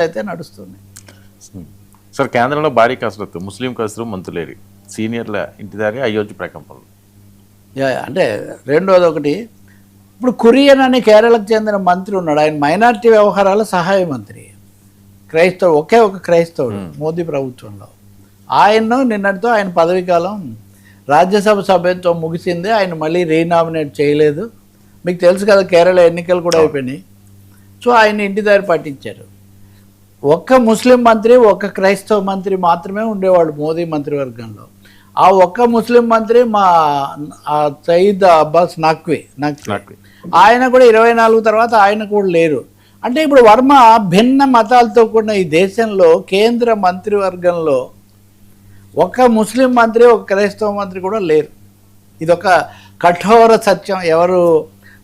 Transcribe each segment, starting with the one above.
అయితే నడుస్తుంది. సార్, కేంద్రంలో భారీ కసరత్తు, ముస్లిం కసరు మంతులేరి సీనియర్ల ఇంటిదారి అయోధ్య ప్రకంపనలు. అంటే రెండోది ఒకటి, ఇప్పుడు కురియన్ అని కేరళకు చెందిన మంత్రి ఉన్నాడు, ఆయన మైనారిటీ వ్యవహారాల సహాయ మంత్రి, క్రైస్తవుడు, ఒకే ఒక క్రైస్తవుడు మోదీ ప్రభుత్వంలో. ఆయన్ను నిన్నటితో ఆయన పదవీ కాలం రాజ్యసభ సభ్యత్వం ముగిసింది, ఆయన మళ్ళీ రీనామినేట్ చేయలేదు. మీకు తెలుసు కదా, కేరళ ఎన్నికలు కూడా అయిపోయినాయి. సో ఆయన ఇంటి దారి పట్టించారు. ఒక్క ముస్లిం మంత్రి, ఒక్క క్రైస్తవ మంత్రి మాత్రమే ఉండేవాళ్ళు మోదీ మంత్రివర్గంలో. ఆ ఒక్క ముస్లిం మంత్రి మా సయీద్ అబ్బాస్ నఖ్వీ, ఆయన కూడా 24 తర్వాత ఆయన కూడా లేరు. అంటే ఇప్పుడు వర్మ భిన్న మతాలతో కూడిన ఈ దేశంలో కేంద్ర మంత్రివర్గంలో ఒక ముస్లిం మంత్రి, ఒక క్రైస్తవ మంత్రి కూడా లేరు. ఇదొక కఠోర సత్యం, ఎవరు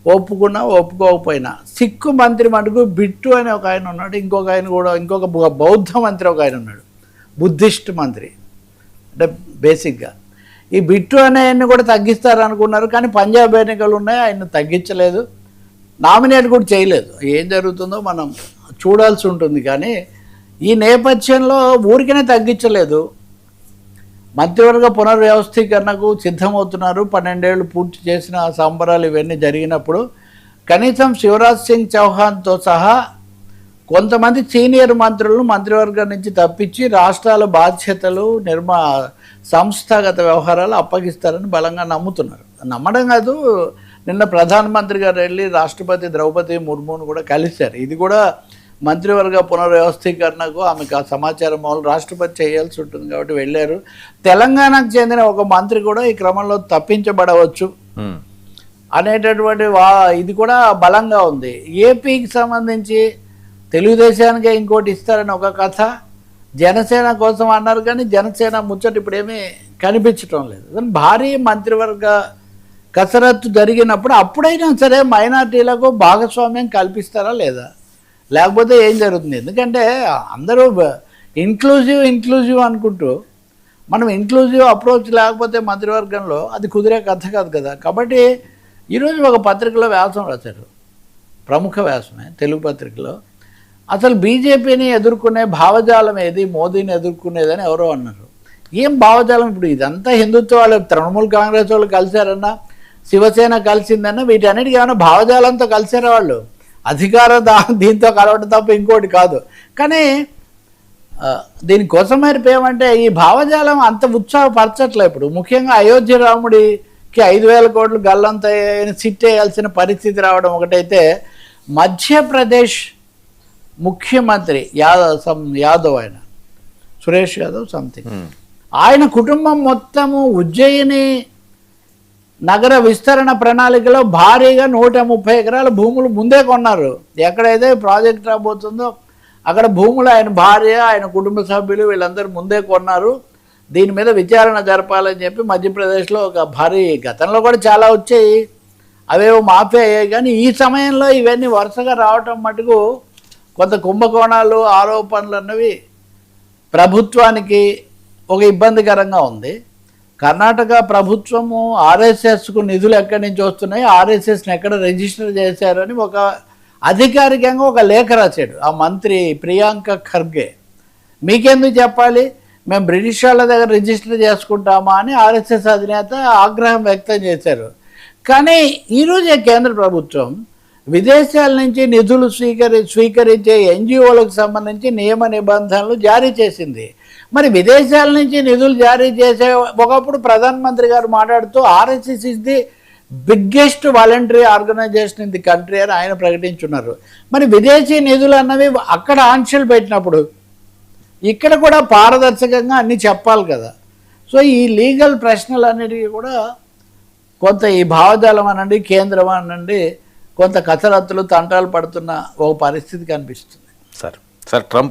ఒప్పుకున్నా ఒప్పుకోకపోయినా. సిక్కు మంత్రి మటుకు బిట్టు అని ఒక ఆయన ఉన్నాడు, ఇంకొక ఆయన కూడా, ఇంకొక బౌద్ధ మంత్రి ఒక ఆయన ఉన్నాడు, బుద్ధిస్ట్ మంత్రి. అంటే బేసిక్గా ఈ బిట్టు అనే ఆయన్ని కూడా తగ్గిస్తారనుకున్నారు, కానీ పంజాబ్ ఎన్నికలు ఉన్నాయి, ఆయన తగ్గించలేదు, నామినేట్ కూడా చేయలేదు. ఏం జరుగుతుందో మనం చూడాల్సి ఉంటుంది. కానీ ఈ నేపథ్యంలో ఊరికనే తగ్గించలేదు, మంత్రివర్గ పునర్వ్యవస్థీకరణకు సిద్ధమవుతున్నారు. 12 ఏళ్ళు పూర్తి చేసిన సంబరాలు ఇవన్నీ జరిగినప్పుడు కనీసం శివరాజ్ సింగ్ చౌహాన్తో సహా కొంతమంది సీనియర్ మంత్రులను మంత్రివర్గం నుంచి తప్పించి రాష్ట్రాల బాధ్యతలు, సంస్థాగత వ్యవహారాలు అప్పగిస్తారని బలంగా నమ్ముతున్నారు. నమ్మడం కాదు, నిన్న ప్రధానమంత్రి గారు వెళ్ళి రాష్ట్రపతి ద్రౌపది ముర్మును కూడా కలిశారు. ఇది కూడా మంత్రివర్గ పునర్వ్యవస్థీకరణకు ఆమెకు ఆ సమాచారం మూలం రాష్ట్రపతి చేయాల్సి ఉంటుంది కాబట్టి వెళ్ళారు. తెలంగాణకు చెందిన ఒక మంత్రి కూడా ఈ క్రమంలో తప్పించబడవచ్చు అనేటటువంటి ఇది కూడా బలంగా ఉంది. ఏపీకి సంబంధించి తెలుగుదేశానికే ఇంకోటి ఇస్తారని ఒక కథ, జనసేన కోసం అన్నారు, కానీ జనసేన ముచ్చట ఇప్పుడేమీ కనిపించటం లేదు. కానీ భారీ మంత్రివర్గ కసరత్తు జరిగినప్పుడు అప్పుడైనా సరే మైనార్టీలకు భాగస్వామ్యం కల్పిస్తారా లేదా, లేకపోతే ఏం జరుగుతుంది? ఎందుకంటే అందరూ ఇంక్లూజివ్ అనుకుంటూ, మనం ఇంక్లూజివ్ అప్రోచ్ లేకపోతే మంత్రివర్గంలో అది కుదిరే కథ కాదు కదా. కాబట్టి ఈరోజు ఒక పత్రికలో వ్యాసం రాశారు, ప్రముఖ వ్యాసమే, తెలుగు పత్రికలో. అసలు బీజేపీని ఎదుర్కొనే భావజాలం ఏది, మోదీని ఎదుర్కొనేదని ఎవరో అన్నారు. ఏం భావజాలం? ఇప్పుడు ఇదంతా హిందుత్వ వాళ్ళు, తృణమూల్ కాంగ్రెస్ వాళ్ళు కలిశారన్నా, శివసేన కలిసిందన్నా, వీటన్నిటికీ ఏమైనా భావజాలంతో కలిసారా వాళ్ళు? అధికార దీంతో కలవడం తప్ప ఇంకోటి కాదు. కానీ దీనికోసం ఏమంటే ఈ భావజాలం అంత ఉత్సాహపరచట్లే. ఇప్పుడు ముఖ్యంగా అయోధ్య రాముడికి 5,000 కోట్లు గల్లంత సిట్ వేయాల్సిన పరిస్థితి రావడం ఒకటైతే, మధ్యప్రదేశ్ ముఖ్యమంత్రి యాదవ్ ఆయన సురేష్ యాదవ్ సంథింగ్, ఆయన కుటుంబం మొత్తము ఉజ్జయిని నగర విస్తరణ ప్రణాళికలో భారీగా 130 ఎకరాల భూములు ముందే కొన్నారు. ఎక్కడైతే ప్రాజెక్ట్ రాబోతుందో అక్కడ భూములు ఆయన భార్య, ఆయన కుటుంబ సభ్యులు వీళ్ళందరూ ముందే కొన్నారు. దీని మీద విచారణ జరపాలని చెప్పి మధ్యప్రదేశ్లో ఒక భారీ, గతంలో కూడా చాలా వచ్చాయి, అవేవో మాఫీ అయ్యాయి. కానీ ఈ సమయంలో ఇవన్నీ వరుసగా రావటం మటుకు కొంత కుంభకోణాలు, ఆరోపణలు అన్నవి ప్రభుత్వానికి ఒక ఇబ్బందికరంగా ఉంది. కర్ణాటక ప్రభుత్వము ఆర్ఎస్ఎస్కు నిధులు ఎక్కడి నుంచి వస్తున్నాయి, ఆర్ఎస్ఎస్ని ఎక్కడ రిజిస్టర్ చేశారని ఒక అధికారికంగా ఒక లేఖ రాశాడు ఆ మంత్రి ప్రియాంక ఖర్గే. మీకెందుకు చెప్పాలి, మేము బ్రిటిష్ వాళ్ళ దగ్గర రిజిస్టర్ చేసుకుంటామా అని ఆర్ఎస్ఎస్ అధినేత ఆగ్రహం వ్యక్తం చేశారు. కానీ ఈరోజే కేంద్ర ప్రభుత్వం విదేశాల నుంచి నిధులు స్వీకరించే ఎన్జిఓలకు సంబంధించి నియమ నిబంధనలు జారీ చేసింది. మరి విదేశాల నుంచి నిధులు జారీ చేసే, ఒకప్పుడు ప్రధానమంత్రి గారు మాట్లాడుతూ RSS is the biggest voluntary organisation in the country అని ఆయన ప్రకటించున్నారు. మరి విదేశీ నిధులు అన్నవి అక్కడ ఆంక్షలు పెట్టినప్పుడు ఇక్కడ కూడా పారదర్శకంగా అన్నీ చెప్పాలి కదా. సో ఈ లీగల్ ప్రశ్నలన్నిటికీ కూడా కొంత ఈ భావజాలం అనండి, కేంద్రం అనండి, కొంత కసరత్తులు తంటాలు పడుతున్న ఒక పరిస్థితి కనిపిస్తుంది. Sir Trump